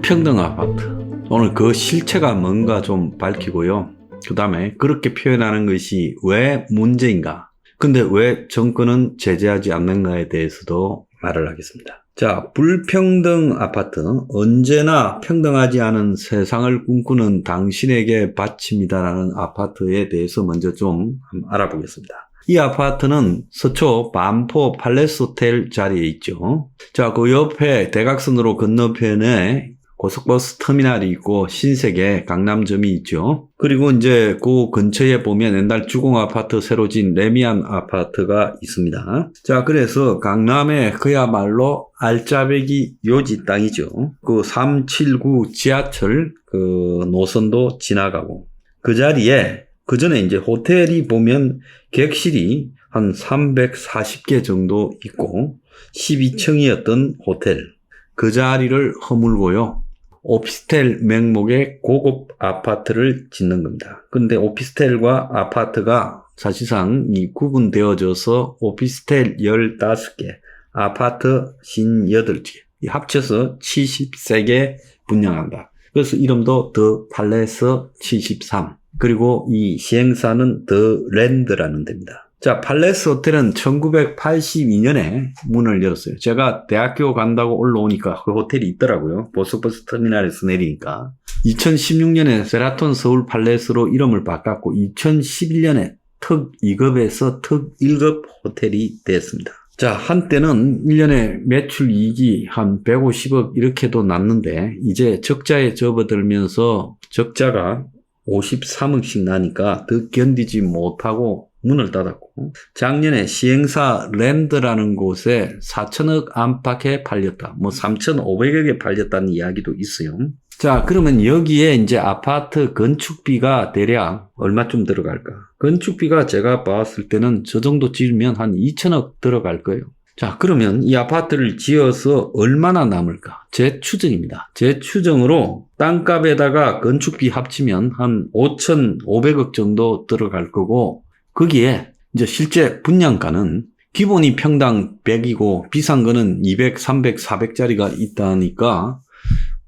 불평등 아파트. 오늘 그 실체가 뭔가 좀 밝히고요. 그 다음에 그렇게 표현하는 것이 왜 문제인가? 근데 왜 정권은 제재하지 않는가에 대해서도 말을 하겠습니다. 자, 불평등 아파트. 언제나 평등하지 않은 세상을 꿈꾸는 당신에게 바칩니다라는 아파트에 대해서 먼저 좀 알아보겠습니다. 이 아파트는 서초 반포 팔레스 호텔 자리에 있죠. 자, 그 옆에 대각선으로 건너편에 고속버스 터미널이 있고 신세계 강남점이 있죠. 그리고 이제 그 근처에 보면 옛날 주공아파트 새로 진 레미안 아파트가 있습니다. 자, 그래서 강남에 그야말로 알짜배기 요지 땅이죠. 그 379 지하철 그 노선도 지나가고 그 자리에 그 전에 이제 호텔이 보면 객실이 한 340개 정도 있고 12층이었던 호텔. 그 자리를 허물고요. 오피스텔 명목의 고급 아파트를 짓는 겁니다. 그런데 오피스텔과 아파트가 사실상 구분되어져서 오피스텔 15개, 아파트 58개, 합쳐서 73개 분양한다. 그래서 이름도 더 팔레스 73. 그리고 이 시행사는 더 랜드라는 데입니다. 자, 팔레스 호텔은 1982년에 문을 열었어요. 제가 대학교 간다고 올라오니까 그 호텔이 있더라고요. 고속버스 터미널에서 내리니까. 2016년에 세라톤 서울 팔레스로 이름을 바꿨고 2011년에 특 2급에서 특 1급 호텔이 됐습니다. 자, 한때는 1년에 매출 이익이 한 150억 이렇게도 났는데 이제 적자에 접어들면서 적자가 53억씩 나니까 더 견디지 못하고 문을 닫았고 작년에 시행사 랜드라는 곳에 4천억 안팎에 팔렸다. 뭐 3,500억에 팔렸다는 이야기도 있어요. 자, 그러면 여기에 이제 아파트 건축비가 대략 얼마쯤 들어갈까? 건축비가 제가 봤을 때는 저 정도 지으면 한 2천억 들어갈 거예요. 자, 그러면 이 아파트를 지어서 얼마나 남을까? 제 추정입니다. 제 추정으로 땅값에다가 건축비 합치면 한 5,500억 정도 들어갈 거고 거기에 이제 실제 분양가는 기본이 평당 100이고 비싼 거는 200, 300, 400짜리가 있다니까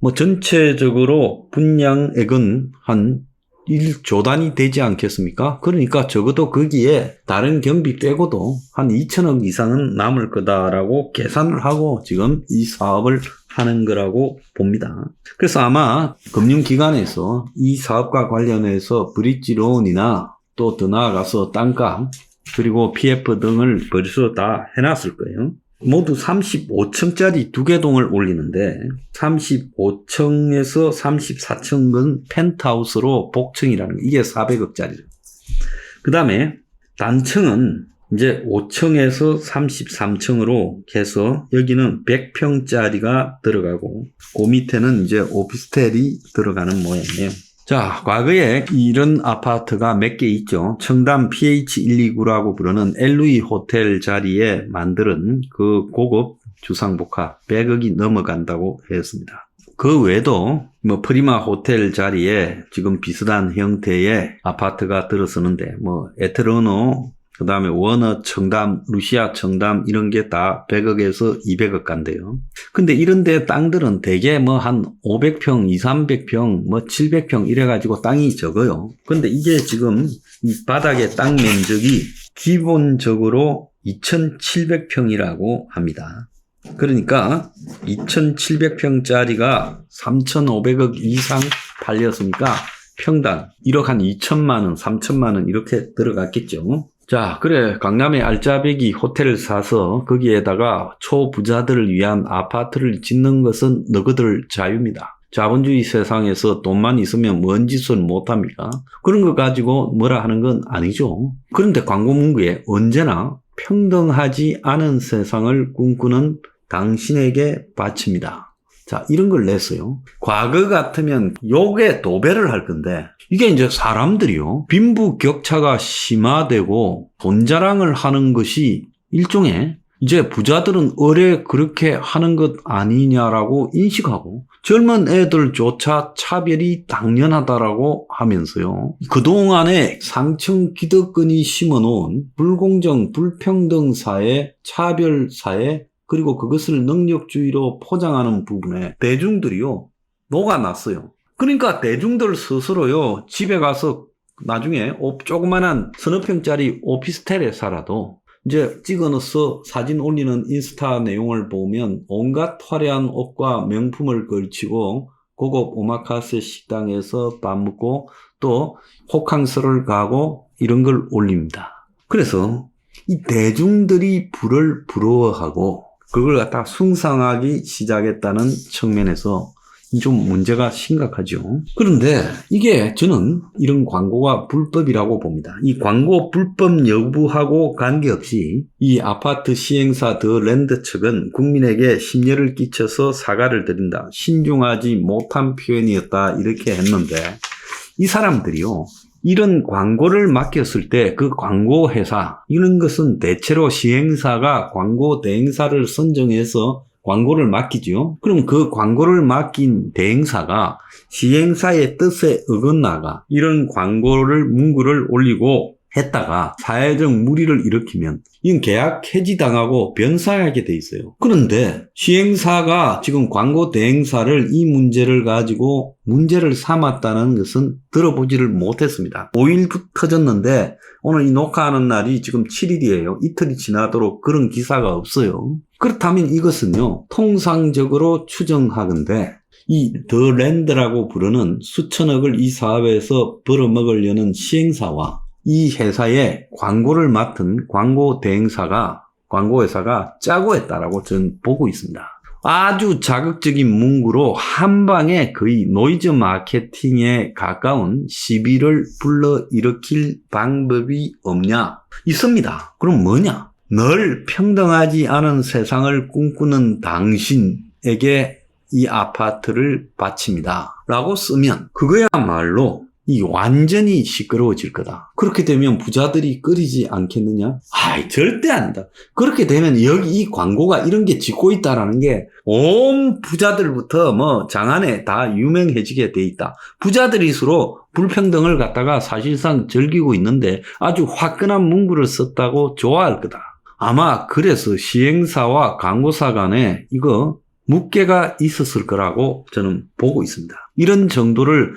뭐 전체적으로 분양액은 한 1조 단위 되지 않겠습니까? 그러니까 적어도 거기에 다른 경비 빼고도 한 2천억 이상은 남을 거다라고 계산을 하고 지금 이 사업을 하는 거라고 봅니다. 그래서 아마 금융기관에서 이 사업과 관련해서 브릿지론이나 또 더 나아가서 땅값 그리고 PF 등을 벌써 다 해놨을 거예요. 모두 35층짜리 2개 동을 올리는데 35층에서 34층은 펜트하우스로 복층이라는 거. 이게 400억짜리죠. 그 다음에 단층은 이제 5층에서 33층으로 해서 여기는 100평짜리가 들어가고 그 밑에는 이제 오피스텔이 들어가는 모양이에요. 자, 과거에 이런 아파트가 몇 개 있죠. 청담 PH129라고 부르는 LV 호텔 자리에 만드는 그 고급 주상복합 100억이 넘어간다고 했습니다. 그 외에도 뭐 프리마 호텔 자리에 지금 비슷한 형태의 아파트가 들어서는데 뭐 에트르노 그 다음에 워너 청담, 루시아 청담 이런 게 다 100억에서 200억 간대요. 근데 이런 데 땅들은 대개 뭐 한 500평, 200~300평, 뭐 700평 이래가지고 땅이 적어요. 근데 이게 지금 이 바닥의 땅 면적이 기본적으로 2,700평이라고 합니다. 그러니까 2,700평짜리가 3,500억 이상 팔렸으니까 평당 1억 한 2천만 원, 3천만 원 이렇게 들어갔겠죠. 자, 그래 강남에 알짜배기 호텔을 사서 거기에다가 초부자들을 위한 아파트를 짓는 것은 너희들 자유입니다. 자본주의 세상에서 돈만 있으면 뭔 짓을 못합니까? 그런 거 가지고 뭐라 하는 건 아니죠. 그런데 광고 문구에 언제나 평등하지 않은 세상을 꿈꾸는 당신에게 바칩니다. 자, 이런 걸 냈어요. 과거 같으면 욕에 도배를 할 건데 이게 이제 사람들이요. 빈부격차가 심화되고 돈 자랑을 하는 것이 일종의 이제 부자들은 의뢰 그렇게 하는 것 아니냐라고 인식하고 젊은 애들조차 차별이 당연하다라고 하면서요. 그동안에 상층 기득권이 심어놓은 불공정, 불평등 사회, 차별 사회 그리고 그것을 능력주의로 포장하는 부분에 대중들이요. 녹아났어요. 그러니까 대중들 스스로요, 집에 가서 나중에 조그만한 서너 평짜리 오피스텔에 살아도 이제 찍어넣어서 사진 올리는 인스타 내용을 보면 온갖 화려한 옷과 명품을 걸치고 고급 오마카세 식당에서 밥 먹고 또 호캉스를 가고 이런 걸 올립니다. 그래서 이 대중들이 부를 부러워하고 그걸 갖다 숭상하기 시작했다는 측면에서 좀 문제가 심각하죠. 그런데 이게 저는 이런 광고가 불법이라고 봅니다. 이 광고 불법 여부하고 관계없이 이 아파트 시행사 더 랜드 측은 국민에게 심려를 끼쳐서 사과를 드린다. 신중하지 못한 표현이었다. 이렇게 했는데 이 사람들이요, 이런 광고를 맡겼을 때 그 광고 회사, 이런 것은 대체로 시행사가 광고 대행사를 선정해서 광고를 맡기죠. 그럼 그 광고를 맡긴 대행사가 시행사의 뜻에 어긋나가 이런 문구를 올리고 했다가 사회적 물의를 일으키면 이건 계약 해지당하고 변상하게 돼 있어요. 그런데 시행사가 지금 광고 대행사를 이 문제를 가지고 문제를 삼았다는 것은 들어보지를 못했습니다. 5일부터 터졌는데 오늘 이 녹화하는 날이 지금 7일이에요. 이틀이 지나도록 그런 기사가 없어요. 그렇다면 이것은요, 통상적으로 추정하건대 이 더 랜드라고 부르는 수천억을 이 사업에서 벌어먹으려는 시행사와 이 회사의 광고를 맡은 광고 대행사가, 광고회사가 짜고 했다라고 저는 보고 있습니다. 아주 자극적인 문구로 한 방에 거의 노이즈 마케팅에 가까운 시비를 불러일으킬 방법이 없냐? 있습니다. 그럼 뭐냐? 늘 평등하지 않은 세상을 꿈꾸는 당신에게 이 아파트를 바칩니다. 라고 쓰면 그거야말로 이 완전히 시끄러워질 거다. 그렇게 되면 부자들이 끓이지 않겠느냐? 절대 아니다. 그렇게 되면 여기 이 광고가 이런 게 짓고 있다라는 게 온 부자들부터 장안에 다 유명해지게 돼 있다. 부자들일수록 불평등을 갖다가 사실상 즐기고 있는데 아주 화끈한 문구를 썼다고 좋아할 거다. 아마 그래서 시행사와 광고사 간에 이거 묵계가 있었을 거라고 저는 보고 있습니다. 이런 정도를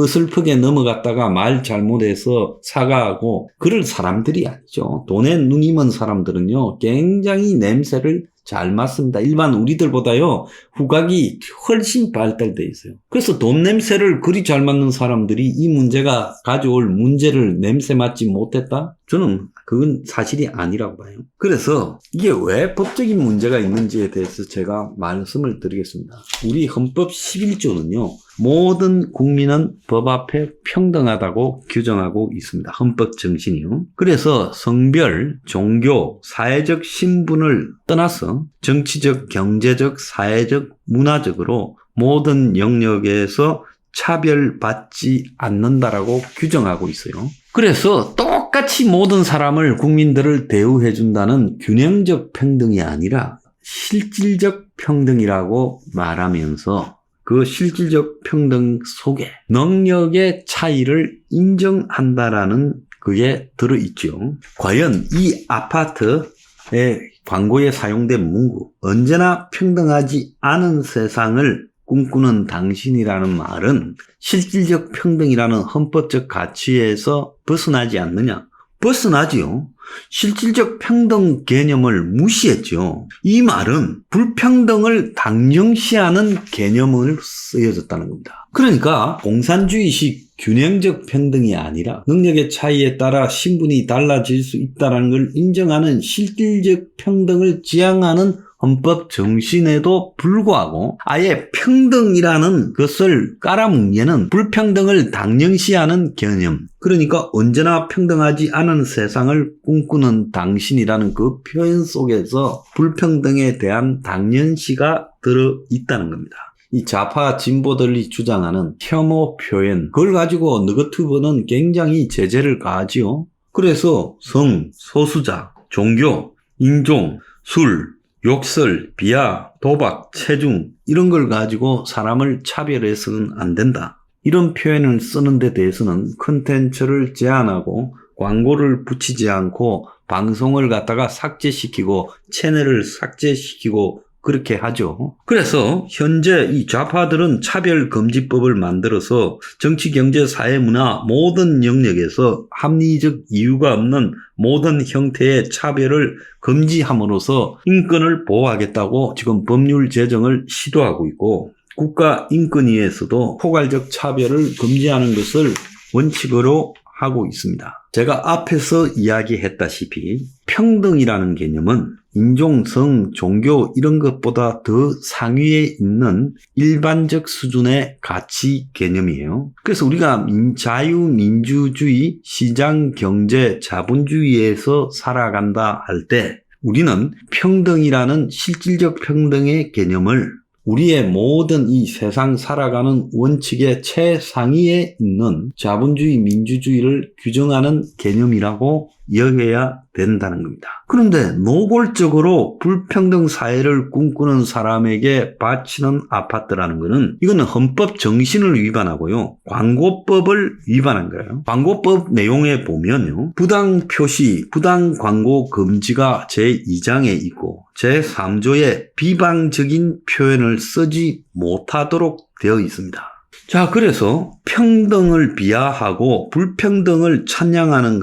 슬프게 넘어갔다가 말 잘못해서 사과하고 그럴 사람들이 아니죠. 돈에 눈이 먼 사람들은요, 굉장히 냄새를 잘 맡습니다. 일반 우리들보다요, 후각이 훨씬 발달되어 있어요. 그래서 돈 냄새를 그리 잘 맡는 사람들이 이 문제가 가져올 문제를 냄새 맡지 못했다? 저는 그건 사실이 아니라고 봐요. 그래서 이게 왜 법적인 문제가 있는지에 대해서 제가 말씀을 드리겠습니다. 우리 헌법 11조는요, 모든 국민은 법 앞에 평등하다고 규정하고 있습니다. 헌법 정신이요. 그래서 성별, 종교, 사회적 신분을 떠나서 정치적, 경제적, 사회적, 문화적으로 모든 영역에서 차별받지 않는다라고 규정하고 있어요. 그래서 똑같이 모든 사람을, 국민들을 대우해준다는 균형적 평등이 아니라 실질적 평등이라고 말하면서 그 실질적 평등 속에 능력의 차이를 인정한다라는 그게 들어있죠. 과연 이 아파트의 광고에 사용된 문구, 언제나 평등하지 않은 세상을 꿈꾸는 당신이라는 말은 실질적 평등이라는 헌법적 가치에서 벗어나지 않느냐? 벗어나지요. 실질적 평등 개념을 무시했죠. 이 말은 불평등을 당연시하는 개념을 쓰여졌다는 겁니다. 그러니까 공산주의식 균형적 평등이 아니라 능력의 차이에 따라 신분이 달라질 수 있다는 걸 인정하는 실질적 평등을 지향하는 헌법 정신에도 불구하고 아예 평등이라는 것을 깔아뭉개는 불평등을 당연시하는 개념, 그러니까 언제나 평등하지 않은 세상을 꿈꾸는 당신이라는 그 표현 속에서 불평등에 대한 당연시가 들어있다는 겁니다. 이 좌파 진보들이 주장하는 혐오 표현, 그걸 가지고 너튜브는 굉장히 제재를 가하지요. 그래서 성, 소수자, 종교, 인종, 술, 욕설, 비하, 도박, 체중 이런 걸 가지고 사람을 차별해서는 안 된다. 이런 표현을 쓰는 데 대해서는 콘텐츠를 제한하고 광고를 붙이지 않고 방송을 갖다가 삭제시키고 채널을 삭제시키고 그렇게 하죠. 그래서 현재 이 좌파들은 차별금지법을 만들어서 정치, 경제, 사회, 문화 모든 영역에서 합리적 이유가 없는 모든 형태의 차별을 금지함으로써 인권을 보호하겠다고 지금 법률 제정을 시도하고 있고, 국가인권위에서도 포괄적 차별을 금지하는 것을 원칙으로 하고 있습니다. 제가 앞에서 이야기했다시피 평등이라는 개념은 인종, 성, 종교 이런 것보다 더 상위에 있는 일반적 수준의 가치 개념이에요. 그래서 우리가 자유민주주의, 시장경제, 자본주의에서 살아간다 할 때 우리는 평등이라는 실질적 평등의 개념을 우리의 모든 이 세상 살아가는 원칙의 최상위에 있는 자본주의, 민주주의를 규정하는 개념이라고 여겨야 된다는 겁니다. 그런데 노골적으로 불평등 사회를 꿈꾸는 사람에게 바치는 아파트라는 것은 이거는 헌법 정신을 위반하고요. 광고법을 위반한 거예요. 광고법 내용에 보면요. 부당 표시, 부당 광고 금지가 제2장에 있고 제3조에 비방적인 표현을 쓰지 못하도록 되어 있습니다. 자, 그래서 평등을 비하하고 불평등을 찬양하는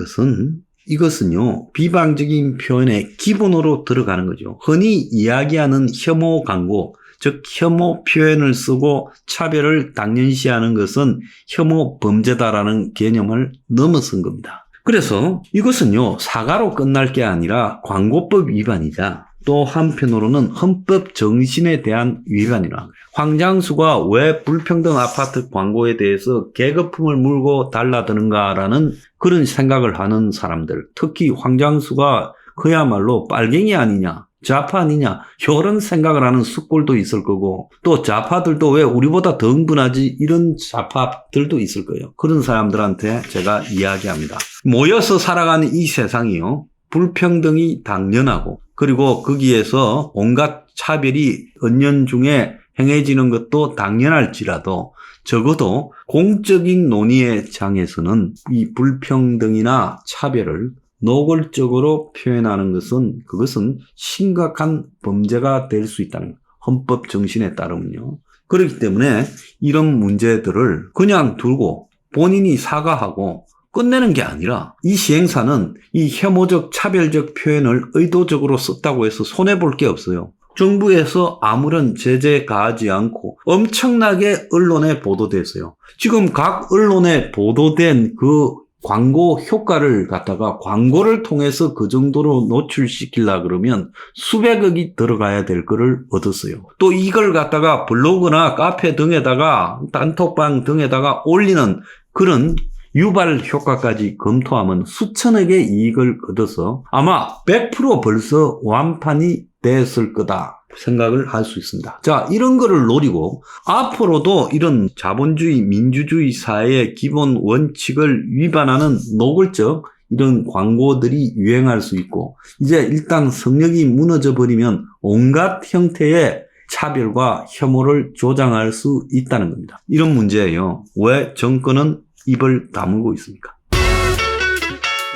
이것은요, 비방적인 표현의 기본으로 들어가는 거죠. 흔히 이야기하는 혐오 광고, 즉 혐오 표현을 쓰고 차별을 당연시하는 것은 혐오 범죄다라는 개념을 넘어선 겁니다. 그래서 이것은요, 사과로 끝날 게 아니라 광고법 위반이자 또 한편으로는 헌법 정신에 대한 위반이라는 거예요. 황장수가 왜 불평등 아파트 광고에 대해서 계급품을 물고 달라드는가라는 그런 생각을 하는 사람들, 특히 황장수가 그야말로 빨갱이 아니냐, 좌파 아니냐 이런 생각을 하는 숙골도 있을 거고, 또 좌파들도 왜 우리보다 더 흥분하지 이런 좌파들도 있을 거예요. 그런 사람들한테 제가 이야기합니다. 모여서 살아가는 이 세상이요, 불평등이 당연하고, 그리고 거기에서 온갖 차별이 은연중에 행해지는 것도 당연할지라도 적어도 공적인 논의의 장에서는 이 불평등이나 차별을 노골적으로 표현하는 그것은 심각한 범죄가 될 수 있다는 거예요. 헌법 정신에 따르면요. 그렇기 때문에 이런 문제들을 그냥 두고 본인이 사과하고 끝내는 게 아니라 이 시행사는 이 혐오적 차별적 표현을 의도적으로 썼다고 해서 손해볼 게 없어요. 정부에서 아무런 제재 가하지 않고 엄청나게 언론에 보도됐어요. 지금 각 언론에 보도된 그 광고 효과를 갖다가 광고를 통해서 그 정도로 노출시키려고 그러면 수백억이 들어가야 될 거를 얻었어요. 또 이걸 갖다가 블로그나 카페 등에다가 단톡방 등에다가 올리는 그런 유발 효과까지 검토하면 수천억의 이익을 얻어서 아마 100% 벌써 완판이 됐을 거다 생각을 할 수 있습니다. 자, 이런 거를 노리고 앞으로도 이런 자본주의, 민주주의 사회의 기본 원칙을 위반하는 노골적 이런 광고들이 유행할 수 있고, 이제 일단 성역이 무너져 버리면 온갖 형태의 차별과 혐오를 조장할 수 있다는 겁니다. 이런 문제예요. 왜 정권은 입을 다물고 있습니까?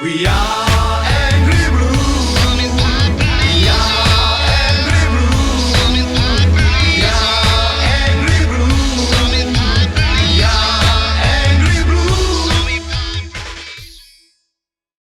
We are angry blue.